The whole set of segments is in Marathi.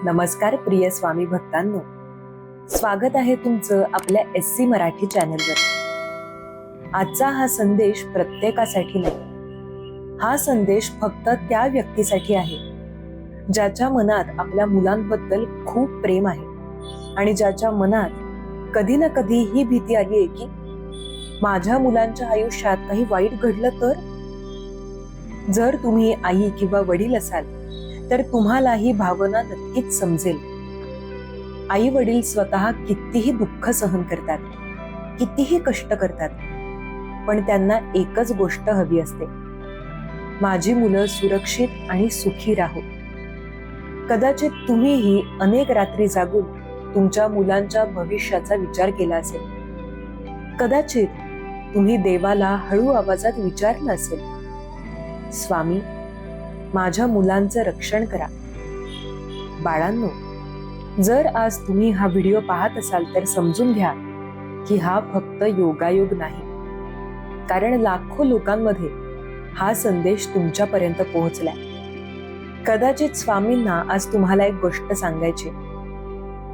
नमस्कार प्रिय स्वामी भक्तांनो, स्वागत आहे तुमचं आपल्या SC मराठी चॅनलवर। आजचा हा संदेश प्रत्येकासाठी नाही, हा संदेश फक्त त्या व्यक्तीसाठी आहे ज्याच्या मनात आपल्या मुलांबद्दल खूप प्रेम आहे आणि ज्याच्या मनात कधी ना कधी ही भीती आली आहे की माझ्या मुलांच्या आयुष्यात काही वाईट घडलं तर। जर तुम्ही आई किंवा वडील असाल तर तुम्हाला ही भावना नक्कीच समजेल। आई वडील स्वतः कितीही दुःख सहन करतात, कितीही कष्ट करतात, पण त्यांना एकच गोष्ट हवी असते, माझी मुलं सुरक्षित आणि सुखी राहो। कदाचित तुम्हीही अनेक रात्री जागून तुमच्या मुलांच्या भविष्याचा विचार केला असेल। कदाचित तुम्ही देवाला हळू आवाजात विचारलं असेल, स्वामी माझ्या मुलांचं रक्षण करा। बाळांनो, जर आज तुम्ही हा व्हिडिओ पाहत असाल तर समजून घ्या की हा फक्त योगायोग नाही, कारण लाखो लोकांमध्ये हा संदेश तुमच्यापर्यंत पोहोचलाय। कदाचित स्वामींना आज तुम्हाला एक गोष्ट सांगायची,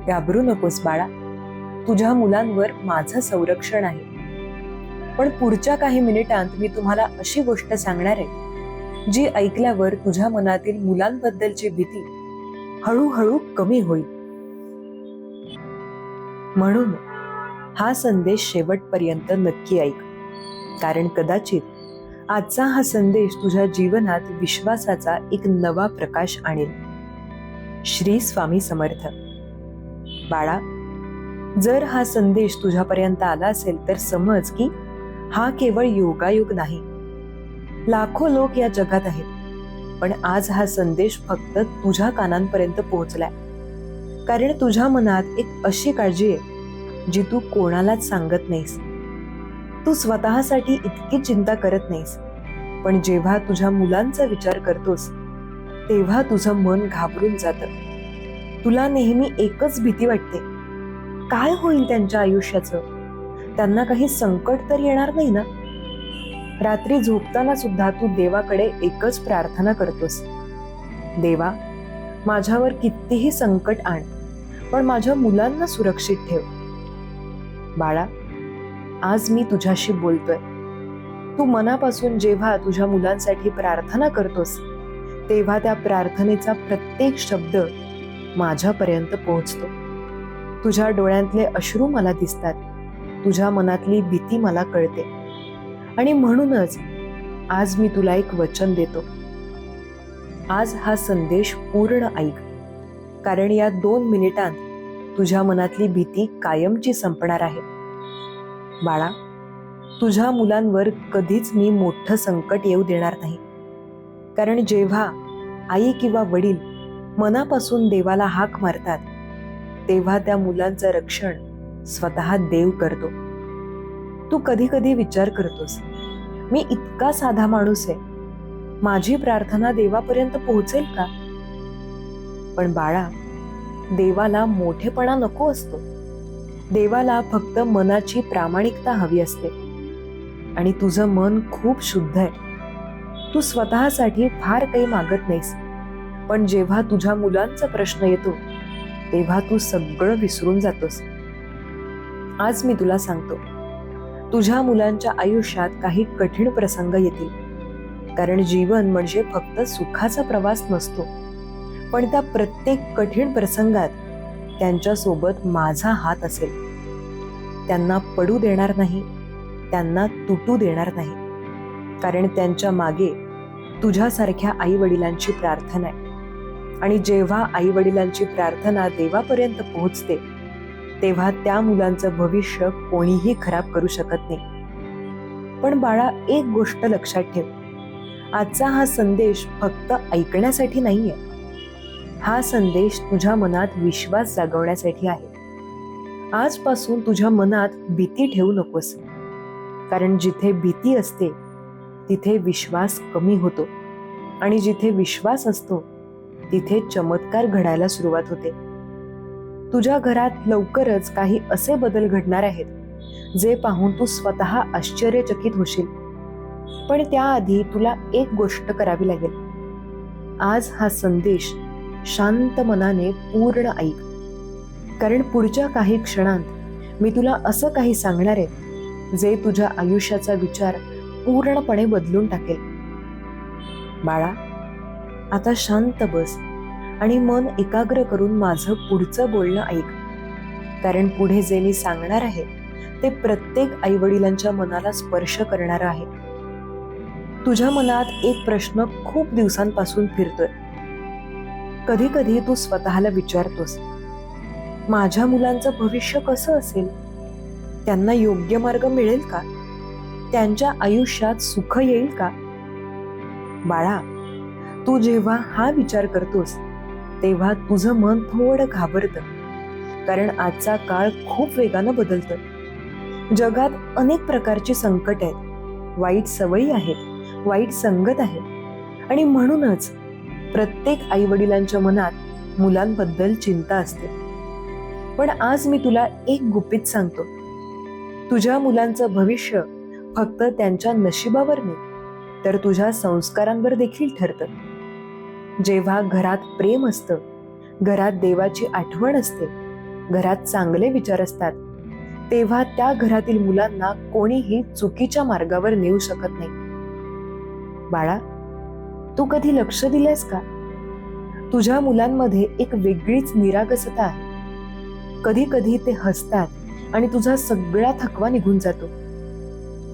घाबरू नकोस बाळा, तुझ्या मुलांवर माझं संरक्षण आहे। पण पुढच्या काही मिनिटांत मी तुम्हाला अशी गोष्ट सांगणार आहे जी ऐकल्यावर तुझ्या मनातील मुलांबद्दलची भीती हळूहळू कमी होईल। म्हणून हा संदेश शेवटपर्यंत नक्की ऐक, कारण कदाचित आजचा हा संदेश तुझ्या जीवनात विश्वासाचा एक नवा प्रकाश आणेल। श्री स्वामी समर्थ। बाळा, जर हा संदेश तुझ्यापर्यंत आला असेल तर समज की हा केवळ योगायोग नाही। लाखो लोक या जगात आहेत, पण आज हा संदेश फक्त तुझ्या कानांपर्यंत पोहोचलाय कारण तुझ्या मनात एक अशी काळजी आहे जी तू कोणालाच सांगत नाहीस। तू स्वतःसाठी इतकी चिंता करत नाहीस, पण जेव्हा तुझ्या मुलांचा विचार करतोस तेव्हा तुझं मन घाबरून जातं। तुला नेहमी एकच भीती वाटते, काय होईल त्यांच्या आयुष्याचं, त्यांना काही संकट तर येणार नाही ना। रात्री झोपताना सुद्धा तू देवाकडे एकच प्रार्थना करतोस, देवा माझ्यावर कितीही संकट आण, पण माझ्या मुलांना सुरक्षित ठेव। बाळा, आज मी तुझ्याशी बोलतोय। तू मनापासून जेव्हा तुझ्या मुलांसाठी प्रार्थना करतोस तेव्हा त्या प्रार्थनेचा प्रत्येक शब्द माझ्यापर्यंत पोहोचतो। तुझ्या डोळ्यांतले अश्रू मला दिसतात, तुझ्या मनातली भीती मला कळते, आणि म्हणूनच आज मी तुला एक वचन देतो। आज हा संदेश पूर्ण ऐक, कारण या 2 मिनिटांत तुझ्या मनातली भीती कायमची संपणार आहे। बाळा, तुझ्या मुलांवर कधीच मी मोठं संकट येऊ देणार नाही, कारण जेव्हा आई किंवा वडील मनापासून देवाला हाक मारतात तेव्हा त्या मुलांचं रक्षण स्वतः देव करतो। तू कधी कधी विचार करतोस, मी इतका साधा माणूस आहे, माझी प्रार्थना देवापर्यंत पोहोचेल का? पण बाळा, देवाला मोठेपणा नको असतो, देवाला फक्त मनाची प्रामाणिकता हवी असते। आणि तुझं मन खूप शुद्ध आहे, तू स्वतःसाठी फार काही मागत नाहीस, पण जेव्हा तुझ्या मुलांचा प्रश्न येतो तेव्हा तू सगळं विसरून जातोस। आज मी तुला सांगतो, तुझ्या मुलांच्या आयुष्यात काही कठीण प्रसंग येतील, कारण जीवन म्हणजे फक्त सुखाचा प्रवास नसतो, पण त्या प्रत्येक कठीण प्रसंगात त्यांच्या सोबत माझा हात असेल। त्यांना पडू देणार नाही, त्यांना तुटू देणार नाही, कारण त्यांच्या मागे तुझ्यासारख्या आई वडिलांची प्रार्थना आहे। आणि जेव्हा आई वडिलांची प्रार्थना देवापर्यंत पोहोचते तेव्हा त्या मुलांचं भविष्य कोणीही खराब करू शकत नाही। पण बाळा, एक गोष्ट लक्षात ठेव, आजचा हा संदेश फक्त ऐकण्यासाठी नाहीये, हा संदेश तुझ्या मनात विश्वास जागवण्यासाठी आहे। आजपासून तुझ्या मनात भीती ठेवू नकोस, कारण जिथे भीती असते तिथे विश्वास कमी होतो, आणि जिथे विश्वास असतो तिथे चमत्कार घडायला सुरुवात होते। तुझ्या घरात लवकरच काही असे बदल घडणार आहेत जे पाहून तू स्वतः आश्चर्यचकित होशील, पण त्याआधी तुला एक गोष्ट करावी लागेल। आज हा संदेश शांत मनाने पूर्ण ऐक, कारण पुढच्या काही क्षणांत मी तुला असं काही सांगणार आहे जे तुझ्या आयुष्याचा विचार पूर्णपणे बदलून टाकेल. बाळा, आता शांत बस आणि मन एकाग्र करून माझं पुढचं बोलणं ऐक, कारण पुढे जे मी सांगणार आहे ते प्रत्येक आईवडिलांच्या मनाला स्पर्श करणारं आहे. तुझ्या मनात एक प्रश्न खूप दिवसांपासून फिरतोय. कधी कधी तू स्वतःला विचारतोस, माझ्या मुलांचं भविष्य कसं असेल? त्यांना योग्य मार्ग मिळेल का? त्यांच्या आयुष्यात सुख येईल का? बाळा, तू जेव्हा हा विचार करतोस तेव्हा तुझं मन थोडं घाबरतं, कारण आजचा काळ खूप वेगानं बदलतोय. जगात अनेक प्रकारची संकट आहेत, वाईट सवयी आहेत, वाईट संगत आहे, आणि म्हणूनच प्रत्येक आईवडिलांच्या मनात मुलांबद्दल चिंता असते. पण आज मी तुला एक गुपित सांगतो, तुझ्या मुलांचं भविष्य फक्त त्यांच्या नशिबावर नाही तर तुझ्या संस्कारांवर देखील ठरतं. जेव्हा घरात प्रेम असतं, घरात देवाची आठवण असते, घरात चांगले विचार असतात, तेव्हा त्या घरातील मुलांना कोणीही चुकीच्या मार्गावर नेऊ शकत नाही. बाळा, तू कधी लक्ष दिलेस का? तुझ्या मुलांमध्ये एक वेगळीच निरागसता आहे. कधी कधी ते हसतात आणि तुझा सगळा थकवा निघून जातो.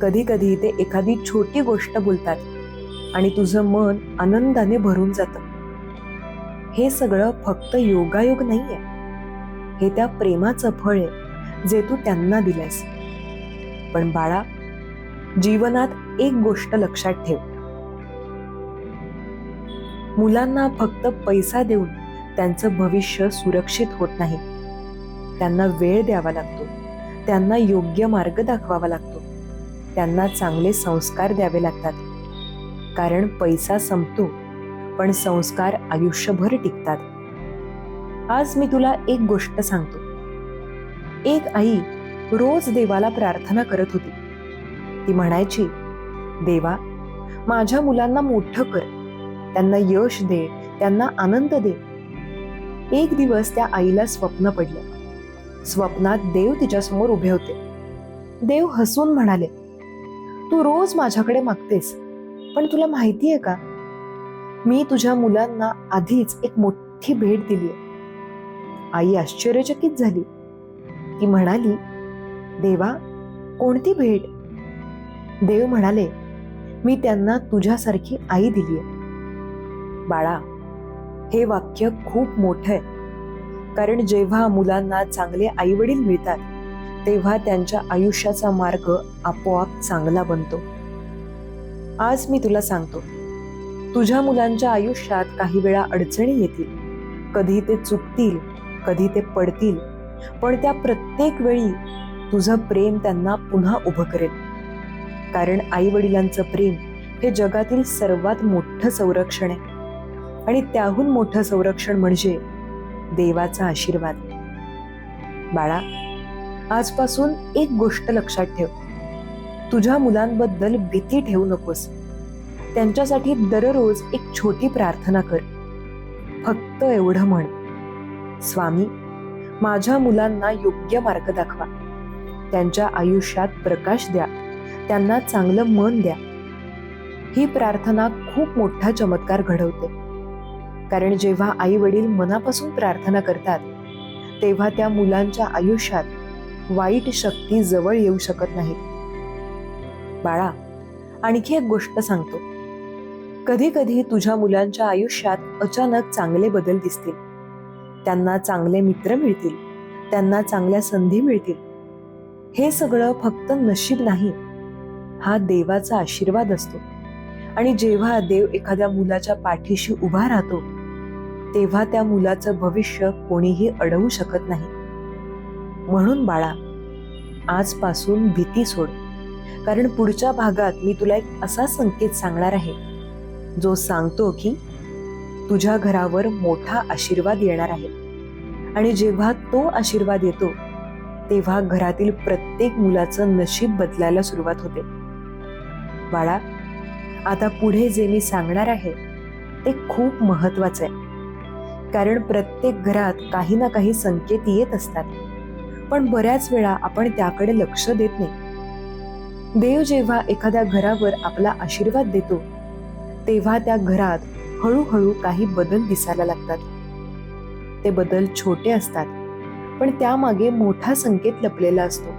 कधी कधी ते एखादी छोटी गोष्ट बोलतात आणि तुझं मन आनंदाने भरून जातं. हे सगळं फक्त योगायोग नाहीये, हे त्या प्रेमाचं फळ आहे जे तू त्यांना दिलंस. पण बाळा, जीवनात एक गोष्ट लक्षात ठेव, मुलांना फक्त पैसा देऊन त्यांचं भविष्य सुरक्षित होत नाही. त्यांना वेळ द्यावा लागतो, त्यांना योग्य मार्ग दाखवावा लागतो, त्यांना चांगले संस्कार द्यावे लागतात. कारण पैसा संपतो पण संस्कार आयुष्यभर टिकतात. आज मी तुला एक गोष्ट सांगतो. एक आई रोज देवाला प्रार्थना करत होती. ती म्हणायची, देवा, माझ्या मुलांना मोठं कर, त्यांना यश दे, त्यांना आनंद दे. एक दिवस त्या आईला स्वप्न पडलं. स्वप्नात देव तिच्यासमोर उभे होते. देव हसून म्हणाले, तू रोज माझ्याकडे मागतेस, पण तुला माहितीये का, मी तुझ्या मुलांना आधीच एक मोठी भेट दिलीये. आई आश्चर्यचकित झाली. ती म्हणाली, देवा, कोणती भेट? देव म्हणाले, मी त्यांना तुझ्यासारखी आई दिलीये. बाळा, हे वाक्य खूप मोठं आहे, कारण जेव्हा मुलांना चांगले आई वडील मिळतात तेव्हा त्यांच्या आयुष्याचा मार्ग आपोआप चांगला बनतो. आज मी तुला सांगतो, तुझ्या मुलांच्या आयुष्यात काही वेळा अडचणी येतील, कधी ते चुकतील, कधी ते पडतील, पण त्या प्रत्येक वेळी तुझं प्रेम त्यांना पुन्हा उभं करेल. कारण आई वडिलांचं प्रेम हे जगातील सर्वात मोठं संरक्षण आहे, आणि त्याहून मोठं संरक्षण म्हणजे देवाचा आशीर्वाद. बाळा, आजपासून एक गोष्ट लक्षात ठेव, तुझ्या मुलांबद्दल भीती ठेवू नकोस. त्यांच्यासाठी दररोज एक छोटी प्रार्थना कर. फक्त एवढं म्हण, स्वामी, माझ्या मुलांना योग्य मार्ग दाखवा, त्यांच्या आयुष्यात प्रकाश द्या, त्यांना चांगलं मन द्या. ही प्रार्थना खूप मोठा चमत्कार घडवते. कारण जेव्हा आई वडील मनापासून प्रार्थना करतात तेव्हा त्या मुलांच्या आयुष्यात वाईट शक्ती जवळ येऊ शकत नाहीत. बाळा, आणखी एक गोष्ट सांगतो. कधी कधी तुझ्या मुलांच्या आयुष्यात अचानक चांगले बदल दिसतील. त्यांना चांगले मित्र मिळतील, त्यांना चांगल्या संधी मिळतील. हे सगळं फक्त नशीब नाही, हा देवाचा आशीर्वाद असतो. आणि जेव्हा देव एखाद्या मुलाच्या पाठीशी उभा राहतो तेव्हा त्या मुलाचं भविष्य कोणीही अडवू शकत नाही. म्हणून बाळा, आजपासून भीती सोड, कारण पुढच्या भागात मी तुला एक असा संकेत सांगणार आहे जो सांगतो की तुझ्या घरावर मोठा आशीर्वाद येणार आहे. आणि जेव्हा तो आशीर्वाद येतो तेव्हा घरातील प्रत्येक मुलाचं नशीब बदलायला सुरुवात होते. बाळा, आता पुढे जे मी सांगणार आहे ते खूप महत्वाचं आहे. कारण प्रत्येक घरात काही ना काही संकेत येत असतात, पण बऱ्याच वेळा आपण त्याकडे लक्ष देत नाही. देव जेव्हा एखाद्या घरावर आपला आशीर्वाद देतो, तेव्हा त्या घरात हळूहळू काही बदल दिसायला लागतात. ते बदल छोटे असतात, पण त्यामागे मोठा संकेत लपलेला असतो.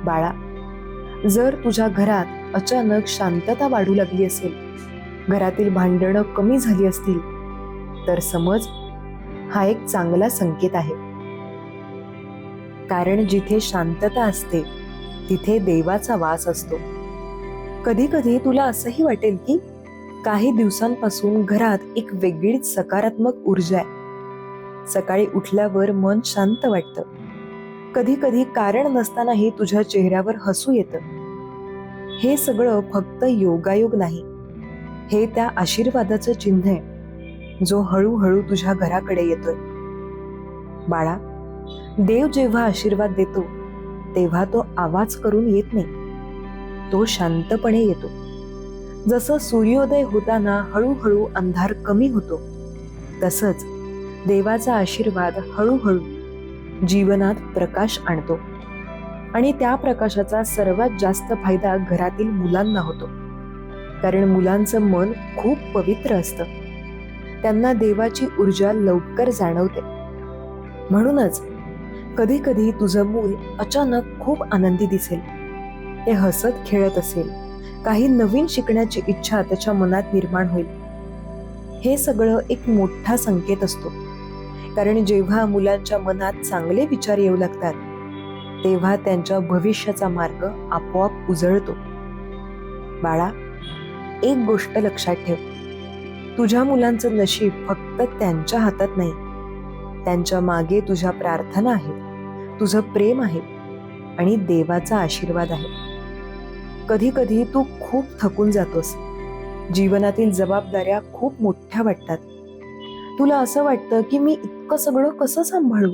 बाळा, जर तुझ्या घरात अचानक शांतता वाढू लागली असेल, घरातील भांडणं कमी झाली असतील, तर समज हा एक चांगला संकेत आहे. कारण जिथे शांतता असते तिथे देवाचा वास असतो. कधी कधी तुला असंही वाटेल की काही दिवसांपासून घरात एक वेगळीच सकारात्मक ऊर्जा आहे. सकाळी उठल्यावर मन शांत वाटतं. कधी कधी कारण नसतानाही तुझ्या चेहऱ्यावर हसू येतं. हे सगळं फक्त योगायोग नाही, हे त्या आशीर्वादाचं चिन्ह आहे जो हळूहळू तुझ्या घराकडे येतोय. बाळा, देव जेव्हा आशीर्वाद देतो तेव्हा तो आवाज करून येत नाही, तो शांतपणे येतो. जसं सूर्योदय होताना हळूहळू अंधार कमी होतो, तसंच देवाचा आशीर्वाद हळूहळू जीवनात प्रकाश आणतो. आणि त्या प्रकाशाचा सर्वात जास्त फायदा घरातील मुलांना होतो. कारण मुलांचं मन खूप पवित्र असतं, त्यांना देवाची ऊर्जा लवकर जाणवते. म्हणूनच कधी कधी तुझं मूल अचानक खूप आनंदी दिसेल, ते हसत खेळत असेल, काही नवीन शिकण्याची इच्छा त्याच्या मनात निर्माण होईल. हे सगळं एक मोठा संकेत असतो. कारण जेव्हा मुलांच्या मनात चांगले विचार येऊ लागतात, तेव्हा त्यांच्या भविष्याचा मार्ग आपोआप उजळतो. बाळा, एक गोष्ट लक्षात ठेव, तुझ्या मुलांचं नशीब फक्त त्यांच्या हातात नाही. त्यांच्या मागे तुझ्या प्रार्थना आहेत, तुझं प्रेम आहे आणि देवाचा आशीर्वाद आहे. कधी कधी तू खूप थकून जातोस, जीवनातील जबाबदाऱ्या खूप मोठ्या वाटतात. तुला असं वाटतं की मी इतकं सगळं कसं सांभाळू.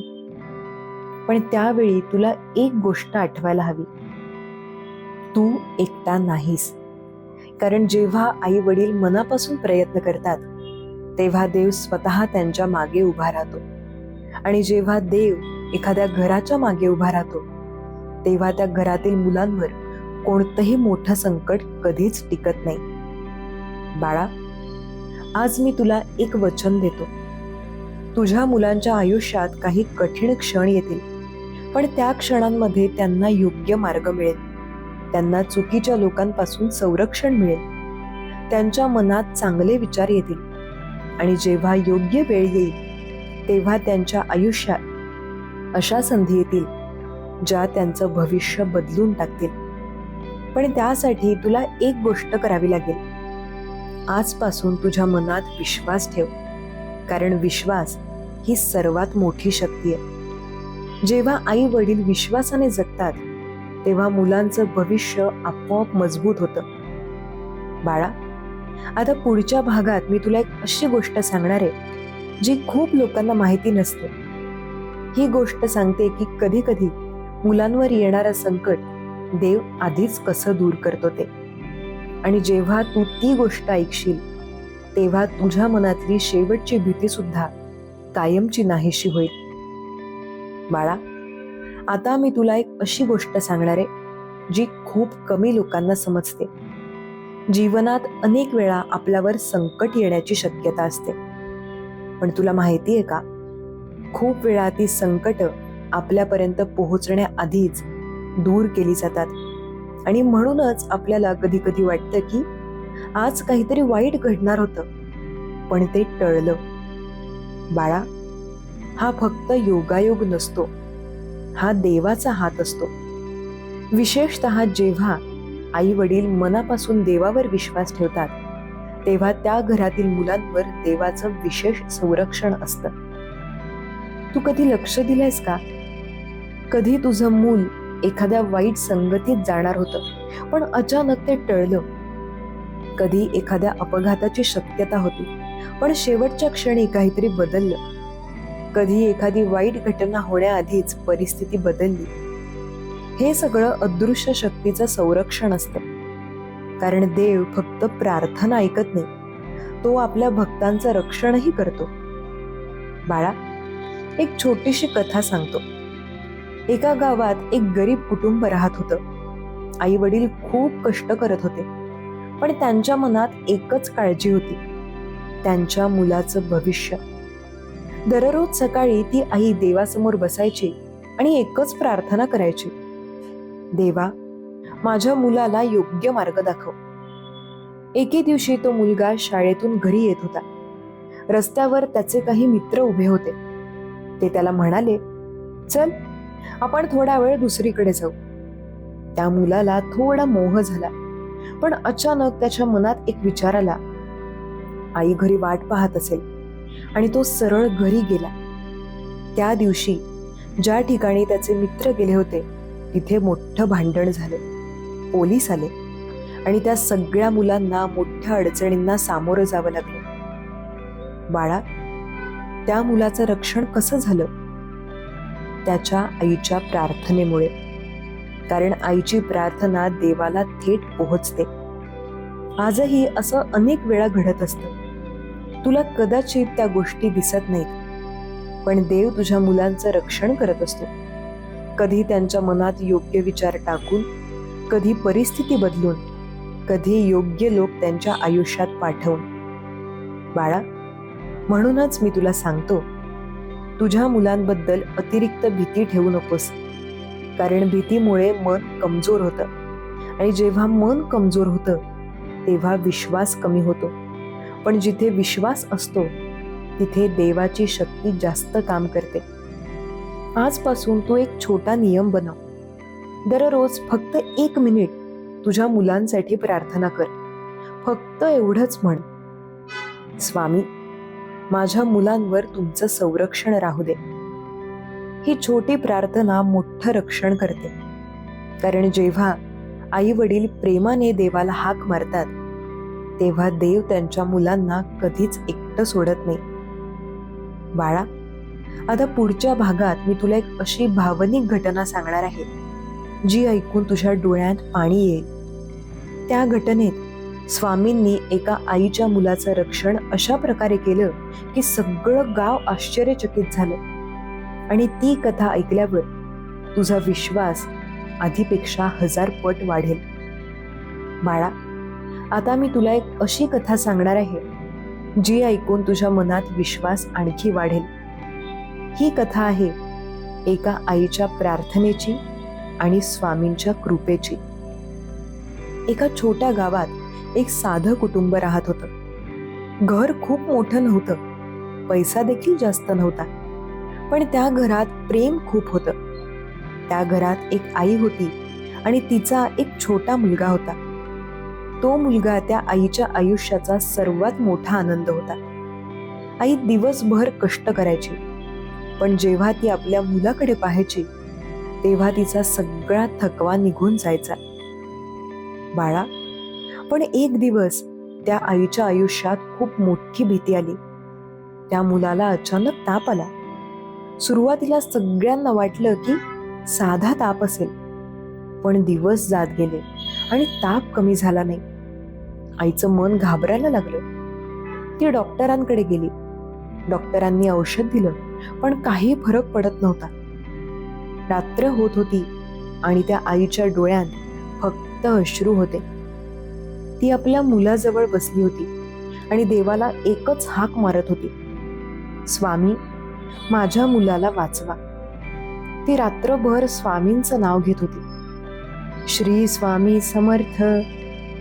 पण त्यावेळी तुला एक गोष्ट आठवायला हवी, तू एकटा नाहीस. कारण जेव्हा आई वडील मनापासून प्रयत्न करतात, तेव्हा देव स्वतः त्यांच्या मागे उभा राहतो. आणि जेव्हा देव एखाद्या घराच्या मागे उभा राहतो, तेव्हा त्या घरातील मुलांवर कोणतंही मोठं संकट कधीच टिकत नाही. बाळा, आज मी तुला एक वचन देतो. तुझ्या मुलांच्या आयुष्यात काही कठीण क्षण येतील, पण त्या क्षणांमध्ये त्यांना योग्य मार्ग मिळेल, त्यांना चुकीच्या लोकांपासून संरक्षण मिळेल, त्यांच्या मनात चांगले विचार येतील. आणि जेव्हा योग्य वेळ येईल, तेव्हा त्यांच्या आयुष्यात अशा संधी येतील ज्या त्यांचं भविष्य बदलून टाकतील. पण त्यासाठी तुला एक गोष्ट करावी लागेल. आजपासून तुझ्या मनात विश्वास ठेव, कारण विश्वास ही सर्वात मोठी शक्ती आहे. जेव्हा आई वडील विश्वासाने जगतात, तेव्हा मुलांचं भविष्य आपोआप मजबूत होतं. बाळा, आता पुढच्या भागात मी तुला एक अशी गोष्ट सांगणार आहे जी खूप लोकांना माहिती नसते. ही गोष्ट सांगते की कधी कधी मुलांवर येणारं संकट देव आधीच कसं दूर करतो ते. आणि जेव्हा तू ती गोष्ट ऐकशील, तेव्हा तुझ्या मनातली शेवटची भीती सुद्धा कायमची नाहीशी होईल. बाळा, आता मी तुला एक अशी गोष्ट सांगणार आहे जी खूप कमी लोकांना समजते. जीवनात अनेक वेळा आपल्यावर संकट येण्याची शक्यता असते, पण तुला माहिती आहे का, खूप वेळा ती संकट आपल्यापर्यंत पोहोचण्याआधीच दूर केली जातात. आणि म्हणूनच आपल्याला कधी कधी वाटतं की आज काहीतरी वाईट घडणार होतं, पण ते टळलं. बाळा, हा फक्त योगायोग नसतो, हा देवाचा हात असतो. विशेषतः जेव्हा आई वडील मनापासून देवावर विश्वास ठेवतात, तेव्हा त्या घरातील मुलांवर देवाचं विशेष संरक्षण असतं. तू कधी लक्ष दिलंयस का? कधी तुझं मूल एखाद्या वाईट संगतीत जाणार होतं, पण अचानक ते टळलं. कधी एखाद्या अपघाताची शक्यता होती, पण शेवटच्या क्षणी काहीतरी बदललं. कधी एखादी वाईट घटना होण्याआधीच परिस्थिती बदलली. हे सगळं अदृश्य शक्तीचं संरक्षण असतं. कारण देव फक्त प्रार्थना ऐकत नाही, तो आपल्या भक्तांचं रक्षणही करतो. बाळा, एक छोटीशी कथा सांगतो. एका गावात एक गरीब कुटुंब राहत होतं. आई वडील खूप कष्ट करत होते, पण त्यांच्या मनात एकच काळजी होती, त्यांच्या मुलाचं भविष्य. दररोज सकाळी ती आई देवासमोर बसायची आणि एकच प्रार्थना करायची, देवा, माझ्या मुलाला योग्य मार्ग दाखव. एके दिवशी तो मुलगा शाळेतून घरी येत होता. रस्त्यावर त्याचे काही मित्र उभे होते. ते त्याला म्हणाले, चल, आपण थोडा वेळ दुसरीकडे जाऊ. त्या मुलाला थोडा मोह झाला, पण अचानक त्याच्या मनात एक विचार आला. आई घरी वाट पाहत असेल, आणि तो सरळ घरी गेला. त्या दिवशी ज्या ठिकाणी त्याचे मित्र गेले होते, तिथे मोठं भांडण झालं. पोलीस आले आणि त्या सगळ्या मुलांना मोठ्या अडचणींना सामोरं जावं लागलं. बाळा, त्या मुलाचं रक्षण कसं झालं? त्याच्या आईच्या प्रार्थनेमुळे. कारण आईची प्रार्थना देवाला थेट पोहोचते. आजही असं अनेक वेळा घडत असतं. तुला कदाचित त्या गोष्टी दिसत नाहीत, पण देव तुझ्या मुलांचं रक्षण करत असतो. कधी त्यांच्या मनात योग्य विचार टाकून, कधी परिस्थिती बदलून, कधी योग्य लोक त्यांच्या आयुष्यात पाठवून. बाळा, म्हणूनच मी तुला सांगतो, तुझ्या मुलांबद्दल अतिरिक्त भीती ठेवू नकोस. कारण भीतीमुळे मन कमजोर होतं, आणि जेव्हा मन कमजोर होतं तेव्हा विश्वास कमी होतो. पण जिथे विश्वास असतो तिथे देवाची शक्ती जास्त काम करते. आजपासून तू एक छोटा नियम बनव. दररोज फक्त 1 मिनिट तुझ्या मुलांसाठी प्रार्थना कर. फक्त एवढंच म्हण, स्वामी, माझ्या मुलांवर तुमचं संरक्षण राहू दे. ही छोटी प्रार्थना मोठं रक्षण करते. कारण जेव्हा आई वडील प्रेमाने देवाला हाक मारतात, तेव्हा देव त्यांच्या मुलांना कधीच एकटं सोडत नाही. बाळा, आता पुढच्या भागात मी तुला एक अशी भावनिक घटना सांगणार आहे, जी ऐकून तुझ्या डोळ्यात पाणी येईल. त्या घटनेत स्वामींनी एका आईच्या मुलाचं रक्षण अशा प्रकारे केलं की सगळं गाव आश्चर्यचकित झालं. आणि ती कथा ऐकल्यावर तुझा विश्वास आधीपेक्षा 1000 पट वाढेल. बाळा, आता मी तुला एक अशी कथा सांगणार आहे, जी ऐकून तुझ्या मनात विश्वास आणखी वाढेल. ही कथा आहे एका आईच्या प्रार्थनेची आणि स्वामींच्या कृपेची. एका छोट्या गावात एक साधं कुटुंब राहत होतं. घर खूप मोठं नव्हतं, पैसा देखील जास्त नव्हता, पण त्या घरात प्रेम खूप होतं. त्या घरात एक आई होती आणि तिचा एक छोटा मुलगा होता. तो मुलगा त्या आईच्या आयुष्याचा सर्वात मोठा आनंद होता. आई दिवसभर कष्ट करायची, पण जेव्हा ती आपल्या मुलाकडे पाहायची तेव्हा तिचा सगळा थकवा निघून जायचा. बाळा, पण एक दिवस त्या आईच्या आयुष्यात खूप मोठी भीती आली. त्या मुलाला अचानक ताप आला. सुरुवातीला सगळ्यांना वाटलं की साधा ताप असेल, पण दिवस जात गेले आणि ताप कमी झाला नाही. आईचं मन घाबरायला लागलं. ती डॉक्टरांकडे गेली. डॉक्टरांनी औषध दिलं, पण काही फरक पडत नव्हता. रात्र होत होती आणि त्या आईच्या डोळ्यात फक्त अश्रू होते. ती आपल्या मुलाजवळ बसली होती आणि देवाला एकच हाक मारत होती, स्वामी, माझ्या मुलाला वाचवा. ती रात्रभर स्वामींचं नाव घेत होती. श्री स्वामी समर्थ,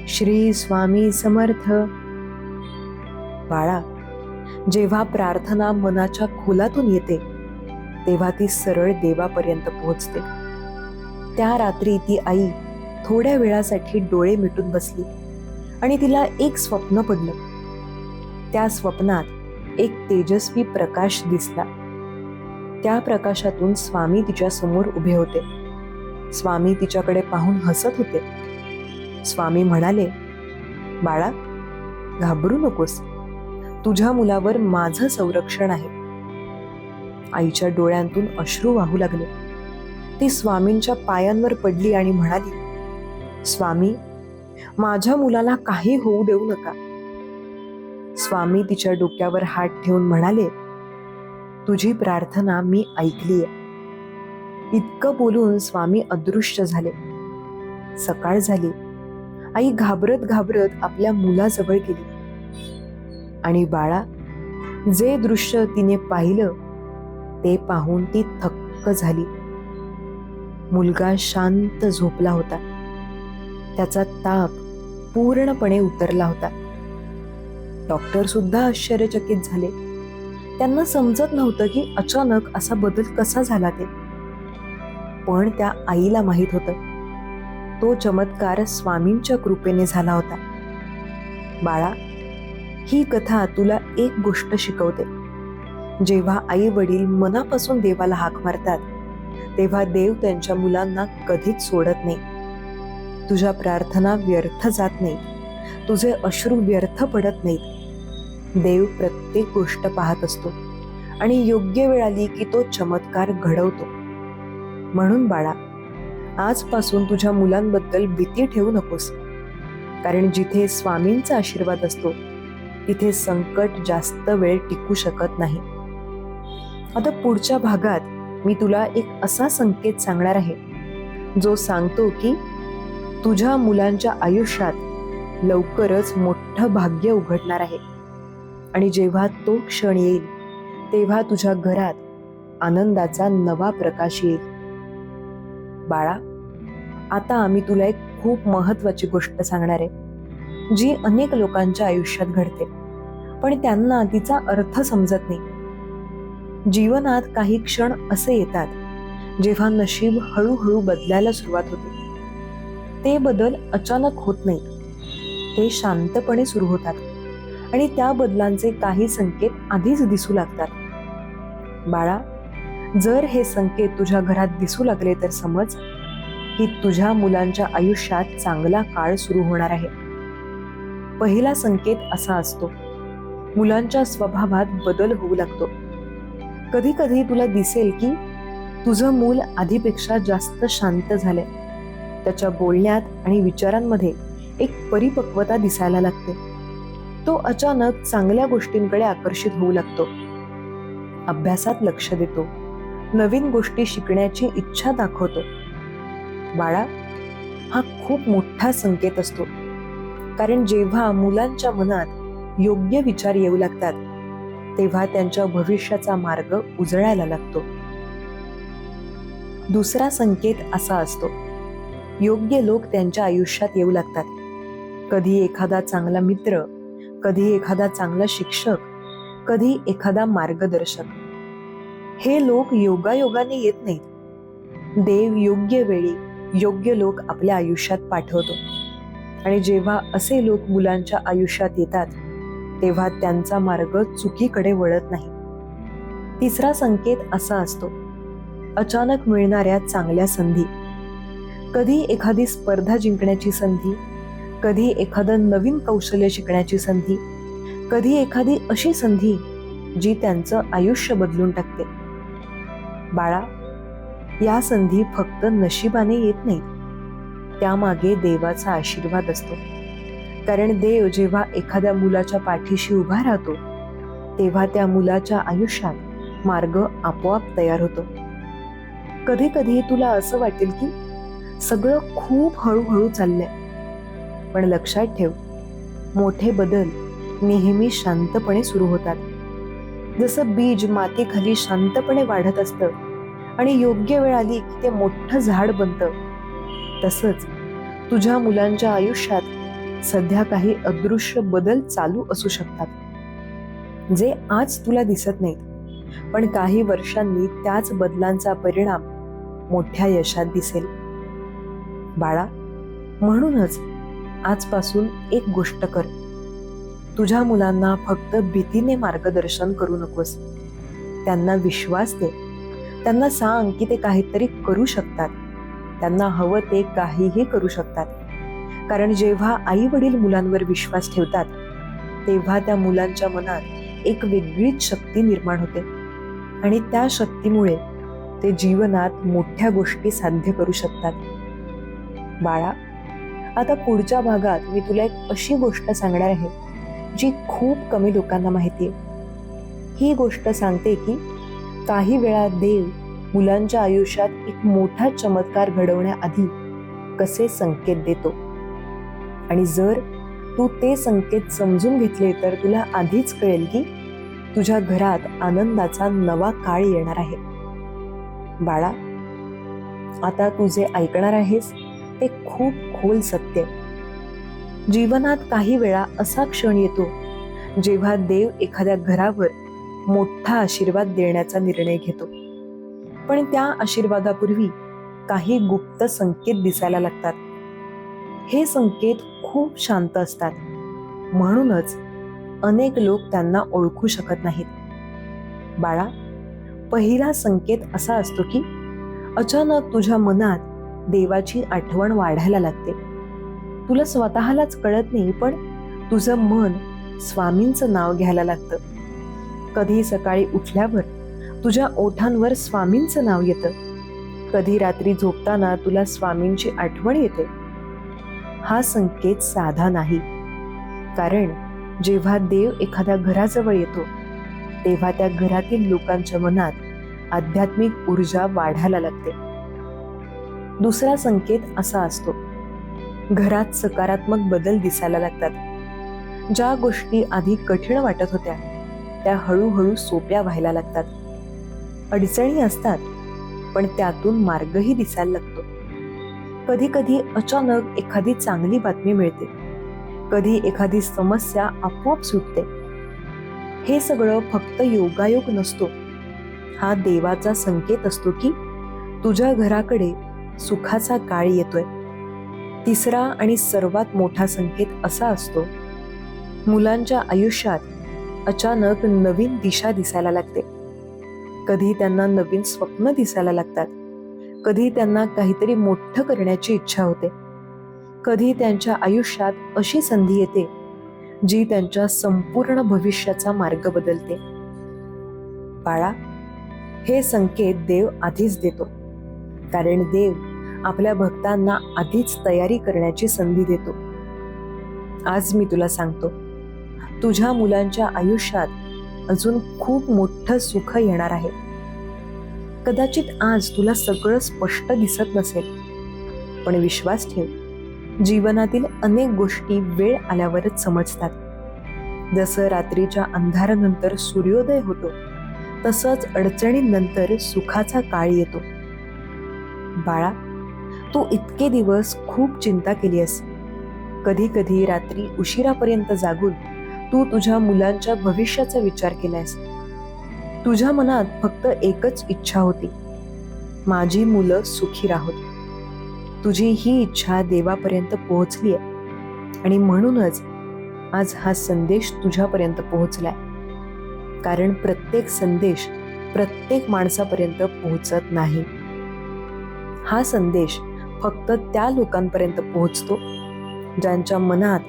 श्री स्वामी समर्थ. बाळा, जेव्हा प्रार्थना मनाच्या खोलातून येते तेव्हा ती सरळ देवापर्यंत पोहोचते. त्या रात्री ती आई थोड्या वेळासाठी डोळे मिटून बसली आणि तिला एक स्वप्न पडलं. त्या स्वप्नात एक तेजस्वी प्रकाश दिसला. त्या प्रकाशातून स्वामी तिच्या समोर उभे होते. स्वामी तिच्याकडे पाहून हसत होते. स्वामी म्हणाले, बाळा, घाबरू नकोस, तुझ्या मुलावर माझं संरक्षण आहे. आईच्या डोळ्यांतून अश्रू वाहू लागले. ती स्वामींच्या पायांवर पडली आणि म्हणाली, स्वामी, माझ्या मुलाला काही होऊ देऊ नका. स्वामी तिच्या डोक्यावर हात ठेवून म्हणाले, तुझी प्रार्थना मी ऐकलीय. इतकं बोलून स्वामी अदृश्य झाले. सकाळ झाली. आई घाबरत घाबरत आपल्या मुलाजवळ गेली आणि बाळा, जे दृश्य तिने पाहिलं ते पाहून ती थक्क झाली. मुलगा शांत झोपला होता. त्याचा ताप पूर्णपणे उतरला होता. डॉक्टर सुद्धा आश्चर्यचकित झाले. त्यांना समजत नव्हतं की अचानक असा बदल कसा झाला ते. पण त्या आईला माहित होतं, तो चमत्कार स्वामींच्या कृपेने झाला होता. बाळा, ही कथा तुला एक गोष्ट शिकवते. जेव्हा आई वडील मनापासून देवाला हाक मारतात, तेव्हा देव त्यांच्या मुलांना कधीच सोडत नाही. तुझ्या प्रार्थना व्यर्थ जात नाहीत. तुझे अश्रू व्यर्थ पडत नाहीत. देव प्रत्येक गोष्ट पाहत असतो आणि योग्य वेळ आली की तो चमत्कार घडवतो. म्हणून बाळा, आजपासून तुझ्या मुलांबद्दल भीती ठेवू नकोस. कारण जिथे स्वामींचा आशीर्वाद असतो तिथे संकट जास्त वेळ टिकू शकत नाही. आता पुढच्या भागात मी तुला एक असा संकेत सांगणार आहे जो सांगतो की तुझ्या मुलांच्या आयुष्यात लवकरच मोठं भाग्य उघडणार आहे. आणि जेव्हा तो क्षण येईल तेव्हा तुझ्या घरात आनंदाचा नवा प्रकाश येईल. बाळा, आता आम्ही तुला एक खूप महत्वाची गोष्ट सांगणार आहे जी अनेक लोकांच्या आयुष्यात घडते, पण त्यांना तिचा अर्थ समजत नाही. जीवनात काही क्षण असे येतात जेव्हा नशीब हळूहळू बदलायला सुरुवात होते. ते बदल अचानक होत नाहीत. ते शांतपणे सुरू होतात आणि त्या बदलांचे काही संकेत आधीच दिसू लागतात. बाळा, जर हे संकेत तुझ्या घरात दिसू लागले तर समज की तुझ्या मुलांच्या आयुष्यात चांगला काळ सुरू होणार आहे. पहिला संकेत असा असतो, मुलांच्या स्वभावात बदल होऊ लागतो. कधी कधी तुला दिसेल की तुझं मूल आधीपेक्षा जास्त शांत झालंय. त्याच्या बोलण्यात आणि विचारांमध्ये एक परिपक्वता दिसायला लागते. तो अचानक चांगल्या गोष्टींकडे आकर्षित होऊ लागतो. अभ्यासात लक्ष देतो. नवीन गोष्टी शिकण्याची इच्छा दाखवतो. बाळा, हा खूप मोठा संकेत असतो. कारण जेव्हा मुलांच्या मनात योग्य विचार येऊ लागतात तेव्हा त्यांच्या भविष्याचा मार्ग उजळायला लागतो. दुसरा संकेत असा असतो, योग्य लोक त्यांच्या आयुष्यात येऊ लागतात. कधी एखादा चांगला मित्र, कधी एखादा चांगला शिक्षक, कधी एखादा मार्गदर्शक. हे लोक योगायोगाने येत नाहीत. देव योग्य वेळी योग्य लोक आपल्या आयुष्यात पाठवतो. आणि जेव्हा असे लोक मुलांच्या आयुष्यात येतात तेव्हा त्यांचा मार्ग चुकीकडे वळत नाही. तिसरा संकेत असा असतो, अचानक मिळणाऱ्या चांगल्या संधी. कधी एखादी स्पर्धा जिंकण्याची संधी, कधी एखादं नवीन कौशल्य शिकण्याची संधी, कधी एखादी अशी संधी जी त्यांचं आयुष्य बदलून टाकते. बाळा, या संधी फक्त नशिबाने येत नाहीत. त्यामागे देवाचा आशीर्वाद असतो. कारण देव जेव्हा एखाद्या मुलाच्या पाठीशी उभा राहतो तेव्हा त्या मुलाच्या आयुष्यात मार्ग आपोआप तयार होतो. कधी कधी तुला असं वाटेल की सगळं खूप हळूहळू चाललंय, पण लक्षात ठेव, मोठे बदल नेहमी शांतपणे सुरू होतात. जसं बीज मातीखाली शांतपणे वाढत असतं आणि योग्य वेळ आली की ते मोठं झाड बनतं, तसंच तुझ्या मुलांच्या आयुष्यात सध्या काही अदृश्य बदल चालू असू शकतात जे आज तुला दिसत नाहीत, पण काही वर्षांनी त्याच बदलांचा परिणाम मोठ्या यशात दिसेल. बाळा, म्हणूनच आजपासून एक गोष्ट कर. तुझ्या मुलांना फक्त भीतीने मार्गदर्शन करू नकोस. त्यांना विश्वास दे. त्यांना सांग की ते काहीतरी करू शकतात. त्यांना हवं ते काहीही करू शकतात. कारण जेव्हा आई वडील मुलांवर विश्वास ठेवतात तेव्हा त्या मुलांच्या मनात एक वेगळीच शक्ती निर्माण होते आणि त्या शक्तीमुळे ते जीवनात मोठ्या गोष्टी साध्य करू शकतात. बाळा, आता पुढच्या भागात मी तुला एक अशी गोष्ट सांगणार आहे जी खूप कमी लोकांना माहिती आहे. ही गोष्ट सांगते की काही वेळा देव मुलांच्या आयुष्यात एक मोठा चमत्कार घडवण्याआधी कसे संकेत देतो, आणि जर तू ते संकेत समजून घेतले तर तुला आधीच कळेल की तुझ्या घरात आनंदाचा नवा काळ येणार आहे. बाळा, आता तू जे ऐकणार आहेस ते खूप खोल सत्य. जीवनात काही वेळा असा क्षण येतो जेव्हा देव एखाद्या घरावर मोठा आशीर्वाद देण्याचा निर्णय घेतो, पण त्या आशीर्वादापूर्वी काही गुप्त संकेत दिसायला लागतात. हे संकेत खूप शांत असतात, म्हणूनच अनेक लोक त्यांना ओळखू शकत नाहीत. बाळा, पहिला संकेत असा असतो की अचानक तुझ्या मनात देवाची आठवण वाढायला लागते. तुला स्वतःलाच कळत नाही, पण तुझं मन स्वामींचं नाव घ्यायला लागतं. कधी सकाळी उठल्यावर तुझ्या ओठांवर स्वामींचं नाव येतं, कधी रात्री झोपताना तुला स्वामींची आठवण येते. हा संकेत साधा नाही, कारण जेव्हा देव एखाद्या घराजवळ येतो तेव्हा त्या घरातील लोकांच्या मनात आध्यात्मिक ऊर्जा वाढायला लागते. दुसरा संकेत असा असतो, घरात सकारात्मक बदल दिसायला लागतात. ज्या गोष्टी आधी कठीण वाटत होत्या त्या हळूहळू सोप्या व्हायला लागतात. अडचणी असतात, पण त्यातून मार्गही दिसायला लागतो. कधी कधी अचानक एखादी चांगली बातमी मिळते, कधी एखादी समस्या आपोआप सुटते. हे सगळं फक्त योगायोग नसतो, हा देवाचा संकेत असतो की तुझ्या घराकडे सुखाचा काळ येतोय. तिसरा आणि सर्वात मोठा संकेत असा असतो, मुलांच्या आयुष्यात अचानक नवीन दिशा दिसायला लागते. कधी त्यांना नवीन स्वप्न दिसायला लागतात, कधी त्यांना काहीतरी मोठं करण्याची इच्छा होते, कधी त्यांच्या आयुष्यात अशी संधी येते जी त्यांच्या संपूर्ण भविष्याचा मार्ग बदलते. बाळा, हे संकेत देव आधीच देतो, कारण देव आपल्या भक्तांना आधीच तयारी करण्याची संधी देतो. आज मी तुला सांगतो, तुझ्या मुलांच्या आयुष्यात अजून खूप मोठं सुख येणार आहे. कदाचित आज तुला सगळं स्पष्ट दिसत नसेल, पण विश्वास ठेव, जीवनातील अनेक गोष्टी वेळ आल्यावरच समजतात. जसं रात्रीच्या अंधारानंतर सूर्योदय होतो, तसंच अडचणींनंतर सुखाचा काळ येतो. बाळा, तू इतके दिवस खूप चिंता केली आहेस. कधी कधी रात्री उशिरापर्यंत जागून तू तुझ्या मुलांच्या भविष्याचा विचार केलायस. तुझ्या मनात फक्त एकच इच्छा होती, माझी मुलं सुखी राहोत. तुझी ही इच्छा देवापर्यंत पोहोचली आहे, आणि म्हणूनच आज हा संदेश तुझ्यापर्यंत पोहोचलाय. कारण प्रत्येक संदेश प्रत्येक माणसापर्यंत पोहोचत नाही. हा संदेश फक्त त्या लोकांपर्यंत पोहोचतो ज्यांच्या मनात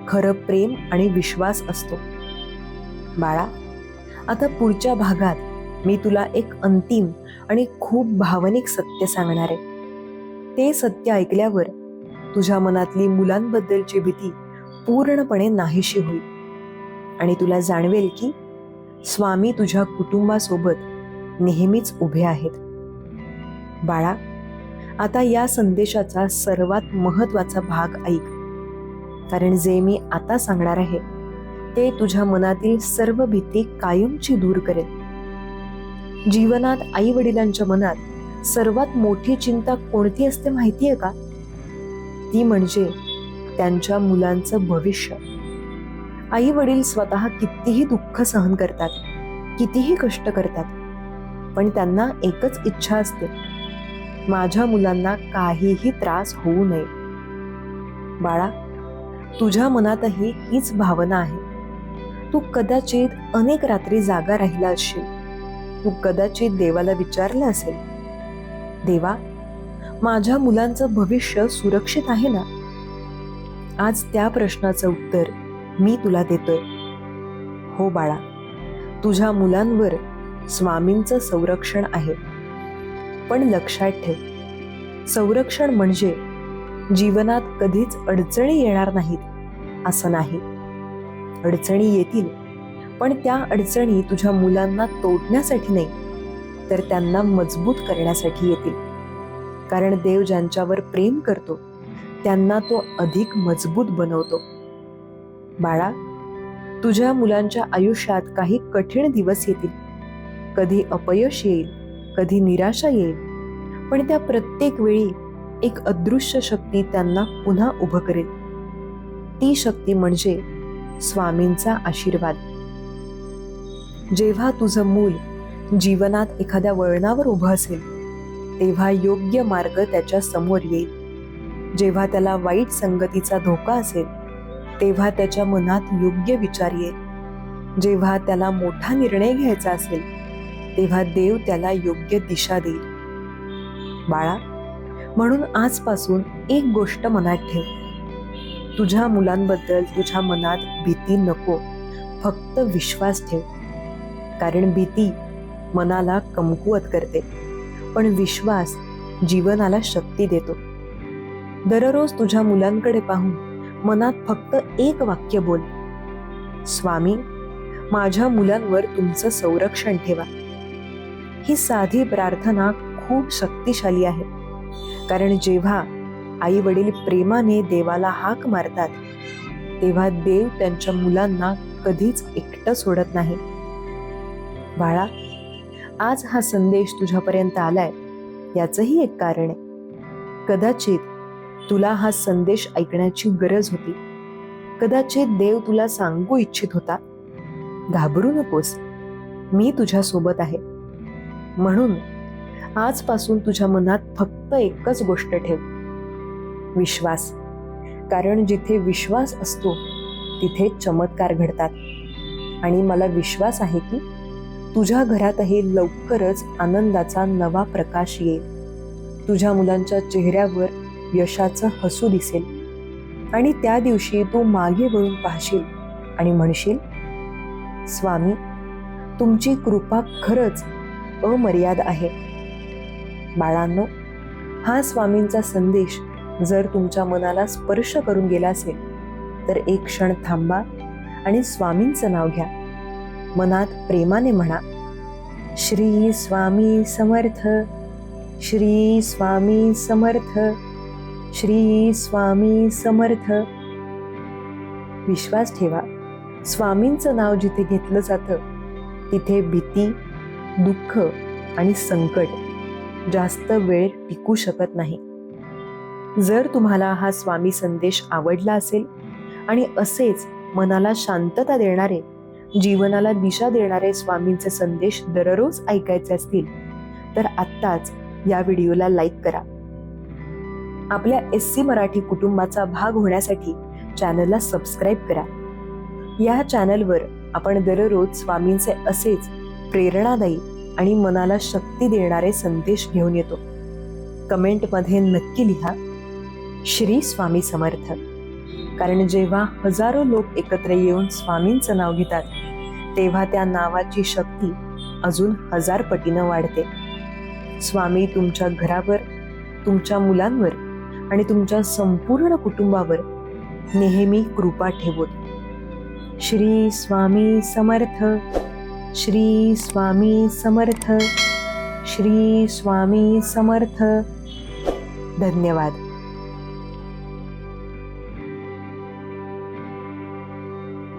खरं प्रेम आणि विश्वास असतो. बाळा, आता पुढच्या भागात मी तुला एक अंतिम आणि खूप भावनिक सत्य सांगणार आहे. ते सत्य ऐकल्यावर तुझ्या मनातली मुलांबद्दलची भीती पूर्णपणे नाहीशी होईल, आणि तुला जाणवेल की स्वामी तुझ्या कुटुंबासोबत नेहमीच उभे आहेत. बाळा, आता या संदेशाचा सर्वात महत्त्वाचा भाग ऐक, कारण जे मी आता सांगणार आहे ते तुझ्या मनातील सर्व भीती कायमची दूर करेल. जीवनात आई वडिलांच्या मनात सर्वात मोठी चिंता कोणती असते माहितीये का? ती म्हणजे त्यांच्या मुलांचं भविष्य. आई वडील स्वतः कितीही दुःख सहन करतात, कितीही कष्ट करतात, पण त्यांना एकच इच्छा असते, माझ्या मुलांना काहीही त्रास होऊ नये. बाळा, तुझ्या मनातही हीच भावना आहे. तू कदाचित अनेक रात्री जागा राहिला असशील. तू कदाचित देवाला विचारलं असेल, देवा, माझ्या मुलांचं भविष्य सुरक्षित आहे ना? आज त्या प्रश्नाचं उत्तर मी तुला देतोय. हो बाळा, तुझ्या मुलांवर स्वामींचं संरक्षण आहे. पण लक्षात ठेव, संरक्षण म्हणजे जीवनात कधीच अडचणी येणार नाहीत असं नाही. अडचणी येतील, पण त्या अडचणी तुझ्या मुलांना तोडण्यासाठी नाही, तर त्यांना मजबूत करण्यासाठी येतील. कारण देव ज्यांच्यावर प्रेम करतो त्यांना तो अधिक मजबूत बनवतो. बाळा, तुझ्या मुलांच्या आयुष्यात काही कठीण दिवस येतील. कधी अपयश येईल, कधी निराशा येईल, पण त्या प्रत्येक वेळी एक अदृश्य शक्ती त्यांना पुन्हा उभं करेल. ती शक्ती म्हणजे स्वामींचा आशीर्वाद. जेव्हा तुझं मूल जीवनात एखाद्या वळणावर उभं असेल तेव्हा योग्य मार्ग त्याच्या समोर येईल. जेव्हा त्याला वाईट संगतीचा धोका असेल तेव्हा त्याच्या मनात योग्य विचार येईल. जेव्हा त्याला मोठा निर्णय घ्यायचा असेल तेव्हा देव त्याला योग्य दिशा देईल. बाळा, म्हणून आजपासून एक गोष्ट मनात ठेव. तुझ्या मुलांबद्दल तुझ्या मनात भीती नको, फक्त विश्वास ठेव. कारण भीती मनाला कमकुवत करते, पण विश्वास जीवनाला शक्ती देतो. दररोज तुझ्या मुलांकडे पाहून मनात फक्त एक वाक्य बोल, स्वामी, माझ्या मुलांवर तुमचं संरक्षण ठेवा. ही साधी प्रार्थना खूप शक्तिशाली आहे. कारण जेव्हा आई वडील प्रेमाने देवाला हाक मारतात तेव्हा देव त्यांच्या मुलांना कधीच एकटं सोडत नाही. बाळा, आज हा संदेश तुझ्यापर्यंत आलाय याचंही एक कारण आहे. कदाचित तुला हा संदेश ऐकण्याची गरज होती. कदाचित देव तुला सांगू इच्छित होता, घाबरू नकोस, मी तुझ्या सोबत आहे. म्हणून आजपासून तुझ्या मनात फक्त एकच गोष्ट ठेव, विश्वास. कारण जिथे विश्वास असतो तिथे चमत्कार घडतात. आणि मला विश्वास आहे की तुझ्या घरातही लवकरच आनंदाचा नवा प्रकाश येईल. तुझ्या मुलांच्या चेहऱ्यावर यशाचं हसू दिसेल आणि त्या दिवशी तू मागे वळून पाहशील आणि म्हणशील, स्वामी, तुमची कृपा खरंच अमर्याद आहे. बाळांनो, हा स्वामींचा संदेश जर तुमच्या मनाला स्पर्श करून गेला असेल तर एक क्षण थांबा आणि स्वामींचं नाव घ्या. मनात प्रेमाने म्हणा, श्री स्वामी समर्थ, श्री स्वामी समर्थ, श्री स्वामी समर्थ. विश्वास ठेवा, स्वामींचं नाव जिथे घेतलं जातं तिथे भीती, दुःख आणि संकट जास्त वेळ टिकू शकत नाही. जर तुम्हाला हा स्वामी संदेश आवडला असेल आणि असेच मनाला शांतता देणारे, जीवनाला दिशा देणारे स्वामींचे संदेश दररोज ऐकायचे असतील तर आत्ताच या व्हिडिओला लाईक करा. आपल्या SC मराठी कुटुंबाचा भाग होण्यासाठी चॅनलला सबस्क्राईब करा. या चॅनलवर आपण दररोज स्वामींचे असेच प्रेरणादायी आणि मनाला शक्ती देणारे संदेश घेऊन येतो. कमेंटमध्ये नक्की लिहा, श्री स्वामी समर्थ. कारण जेव्हा हजारो लोक एकत्र येऊन स्वामींचं नाव घेतात तेव्हा त्या नावाची शक्ती अजून 1000 पटीनं वाढते. स्वामी तुमच्या घरावर, तुमच्या मुलांवर आणि तुमच्या संपूर्ण कुटुंबावर नेहमी कृपा ठेवोत. श्री स्वामी समर्थ, श्री स्वामी समर्थ, श्री स्वामी समर्थ. धन्यवाद.